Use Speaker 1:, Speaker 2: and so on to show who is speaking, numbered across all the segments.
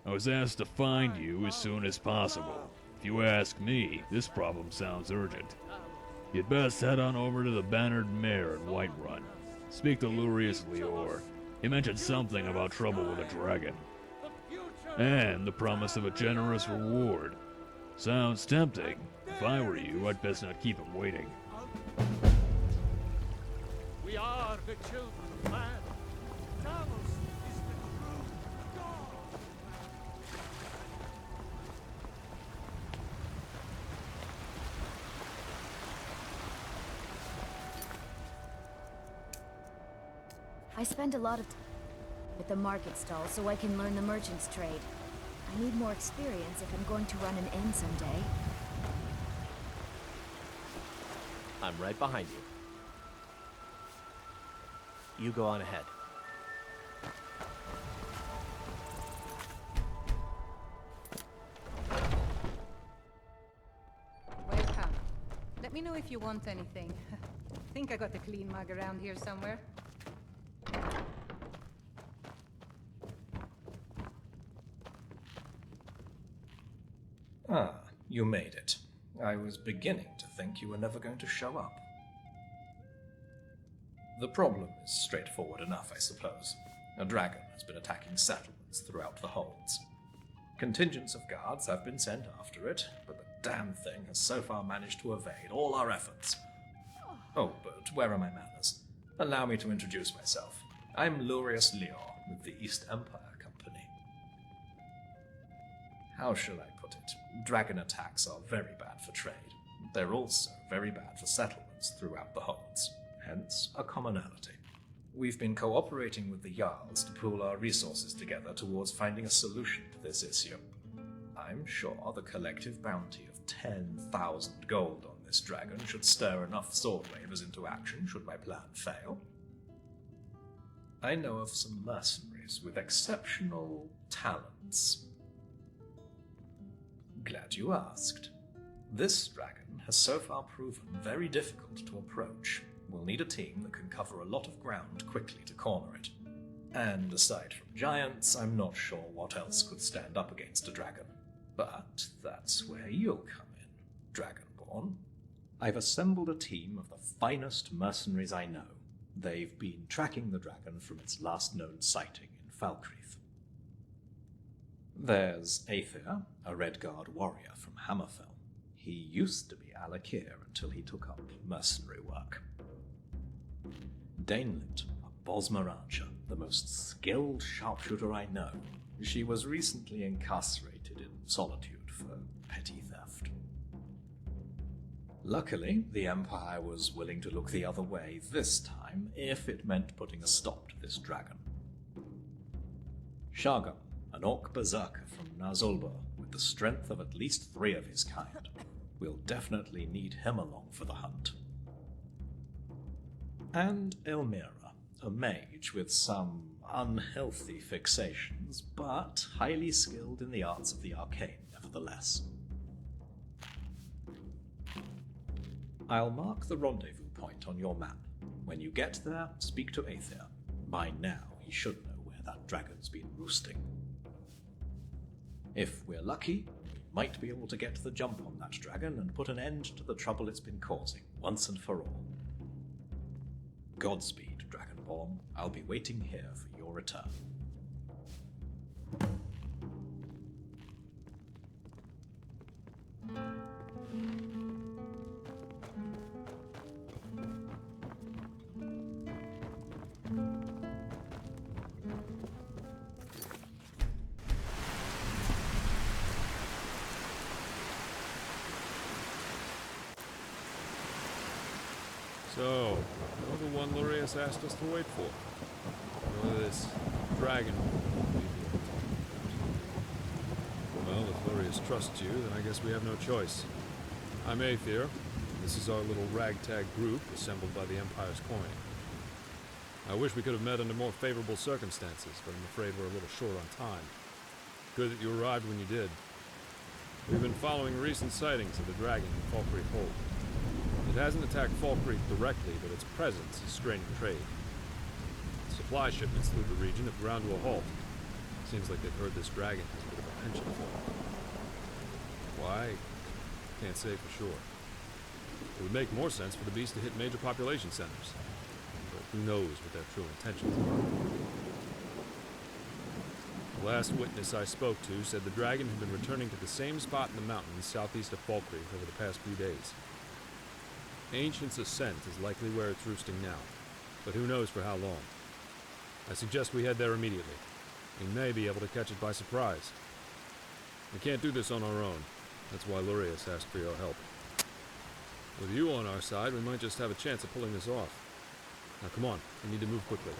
Speaker 1: I was asked to find you as soon as possible. If you ask me, this problem sounds urgent. You'd best head on over to the Bannered Mare in Whiterun. Speak to Lurius Lior. He mentioned something about trouble with a dragon. And the promise of a generous reward. Sounds tempting. If I were you, I'd best not keep him waiting.
Speaker 2: We are the children of man. Talos is the true God.
Speaker 3: I spend a lot of time at the market stall so I can learn the merchant's trade. I need more experience if I'm going to run an inn someday.
Speaker 4: I'm right behind you. You go on ahead.
Speaker 5: Welcome. Let me know if you want anything. Think I got a clean mug around here somewhere.
Speaker 6: Ah, you made it. I was beginning to think you were never going to show up. The problem is straightforward enough, I suppose. A dragon has been attacking settlements throughout the holds. Contingents of guards have been sent after it, but the damn thing has so far managed to evade all our efforts. Oh, but where are my manners? Allow me to introduce myself. I'm Lurius Lior with the East Empire Company. How shall I put it? Dragon attacks are very bad for trade. They're also very bad for settlements throughout the holds. Hence, a commonality. We've been cooperating with the Jarls to pool our resources together towards finding a solution to this issue. I'm sure the collective bounty of 10,000 gold on this dragon should stir enough sword wavers into action should my plan fail. I know of some mercenaries with exceptional talents. Glad you asked. This dragon has so far proven very difficult to approach. We'll need a team that can cover a lot of ground quickly to corner it. And aside from giants, I'm not sure what else could stand up against a dragon. But that's where you'll come in, Dragonborn. I've assembled a team of the finest mercenaries I know. They've been tracking the dragon from its last known sighting in Falkreath. There's Aether, a Redguard warrior from Hammerfell. He used to be Alakir until he took up mercenary work. Danelit, a Bosmer archer, the most skilled sharpshooter I know. She was recently incarcerated in solitude for petty theft. Luckily, the Empire was willing to look the other way this time if it meant putting a stop to this dragon. Shargam, an orc berserker from Nazulba with the strength of at least 3 of his kind. We'll definitely need him along for the hunt. And Elmira, a mage with some unhealthy fixations, but highly skilled in the arts of the arcane nevertheless. I'll mark the rendezvous point on your map. When you get there, speak to Aether. By now, he should know where that dragon's been roosting. If we're lucky, we might be able to get the jump on that dragon and put an end to the trouble it's been causing, once and for all. Godspeed, Dragonborn. I'll be waiting here for your return.
Speaker 7: So, you're the one Lurius asked us to wait for. You're this dragon. Well, if Lurius trusts you, then I guess we have no choice. I'm Aether. This is our little ragtag group assembled by the Empire's coin. I wish we could have met under more favorable circumstances, but I'm afraid we're a little short on time. Good that you arrived when you did. We've been following recent sightings of the dragon in Falkreath Hold. It hasn't attacked Falkreath directly, but its presence is straining trade. Supply shipments through the region have ground to a halt. Seems like they've heard this dragon has a bit of a penchant for them. Why? Can't say for sure. It would make more sense for the beast to hit major population centers. But who knows what their true intentions are. The last witness I spoke to said the dragon had been returning to the same spot in the mountains southeast of Fall Creek over the past few days. Ancient's Ascent is likely where it's roosting now, but who knows for how long. I suggest we head there immediately. We may be able to catch it by surprise. We can't do this on our own. That's why Lurius asked for your help. With you on our side, we might just have a chance of pulling this off. Now come on, we need to move quickly.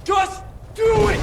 Speaker 2: Just do it!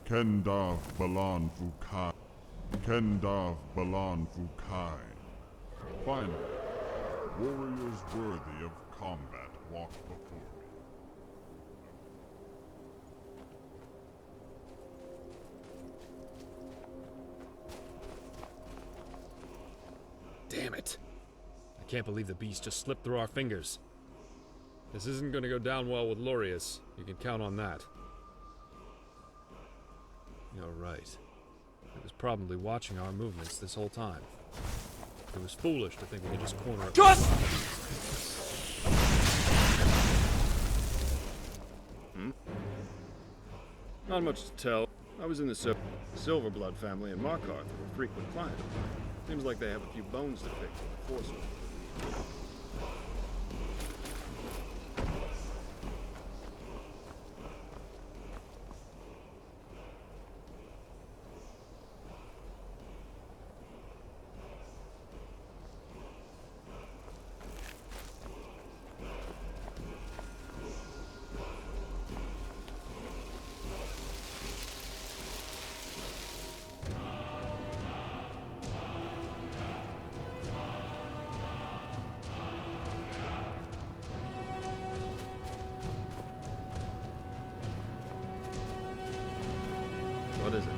Speaker 8: Kendav Balan Fukai. Kendav Balan Fukai. Finally, warriors worthy of
Speaker 7: can't believe the beast just slipped through our fingers. This isn't going to go down well with Lurius. You can count on that. You're right. It was probably watching our movements this whole time. It was foolish to think we could just corner it.
Speaker 9: Not much to tell. I was in the Silverblood family in Markarth, a frequent client of mine. Seems like they have a few bones to pick with the Force. What is it?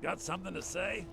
Speaker 2: Got something to say?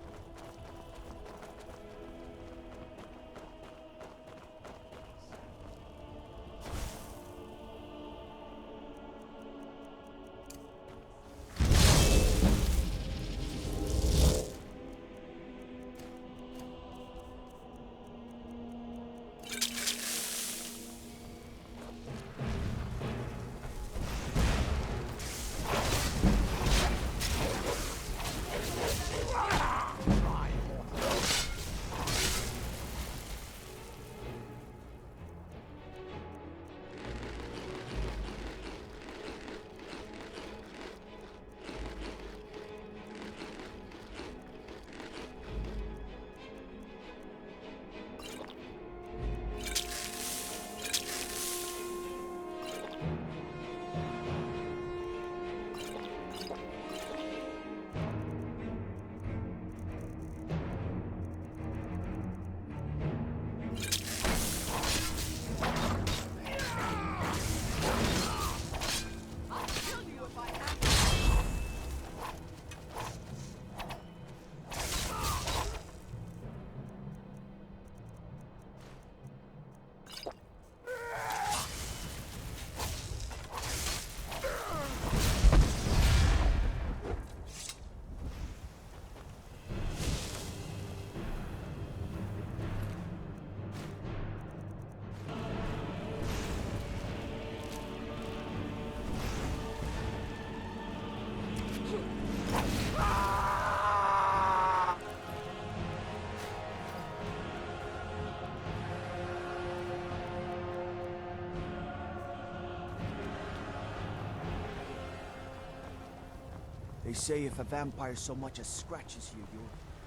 Speaker 10: They say if a vampire so much as scratches you, you'll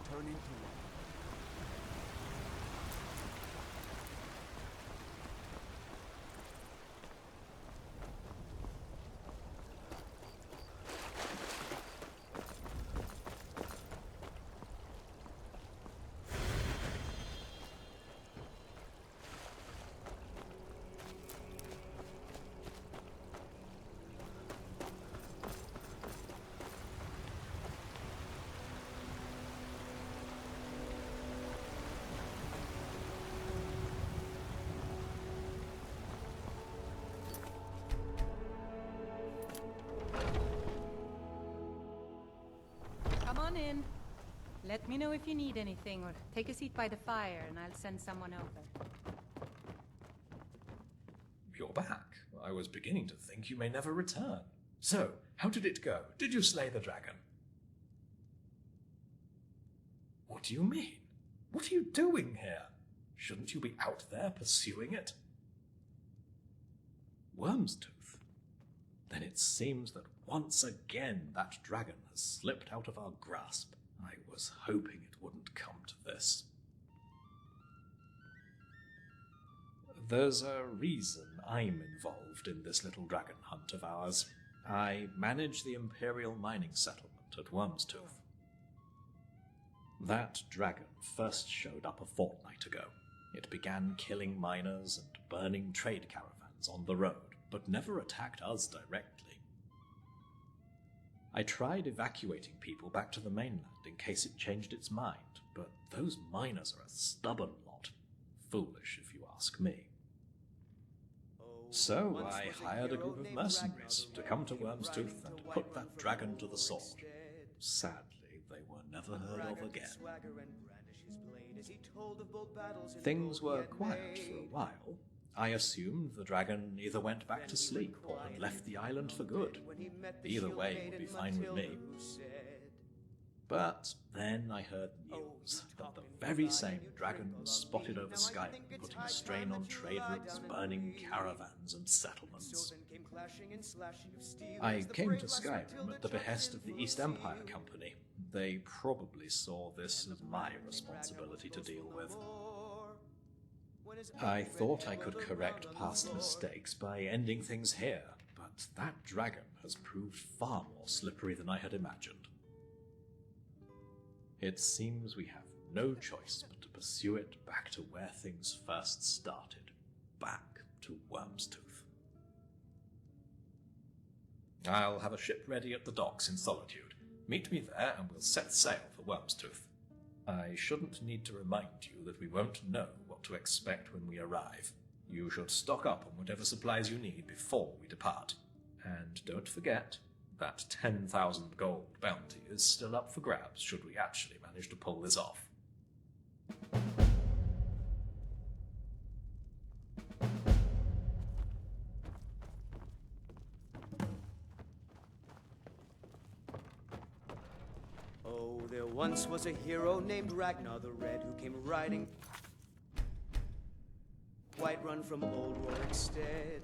Speaker 10: turn into one.
Speaker 5: in. Let me know if you need anything, or take a seat by the fire and I'll send someone over.
Speaker 6: You're back. I was beginning to think you may never return. So, how did it go? Did you slay the dragon? What do you mean? What are you doing here? Shouldn't you be out there pursuing it? Wyrmstooth? Then it seems that once again that dragon has slipped out of our grasp. I was hoping it wouldn't come to this. There's a reason I'm involved in this little dragon hunt of ours. I manage the Imperial mining settlement at Wyrmstooth. That dragon first showed up a fortnight ago. It began killing miners and burning trade caravans on the road, but never attacked us directly. I tried evacuating people back to the mainland in case it changed its mind, but those miners are a stubborn lot. Foolish, if you ask me. So I hired a group of mercenaries to come to Wyrmstooth and put that dragon to the sword. Sadly, they were never heard of again. Things were quiet for a while. I assumed the dragon either went back to sleep or had left the island for good. Either way would be fine with me. But then I heard news that the very same dragon was spotted over Skyrim, putting a strain on trade routes, burning caravans and settlements. I came to Skyrim at the behest of the East Empire Company. They probably saw this as my responsibility to deal with. I thought I could correct past mistakes by ending things here, but that dragon has proved far more slippery than I had imagined. It seems we have no choice but to pursue it back to where things first started, back to Wyrmstooth. I'll have a ship ready at the docks in Solitude. Meet me there and we'll set sail for Wyrmstooth. I shouldn't need to remind you that we won't know what to expect when we arrive. You should stock up on whatever supplies you need before we depart. And don't forget, that 10,000 gold bounty is still up for grabs should we actually manage to pull this off.
Speaker 10: Oh, there once was a hero named Ragnar the Red who came riding Whiterun from old Rorikstead.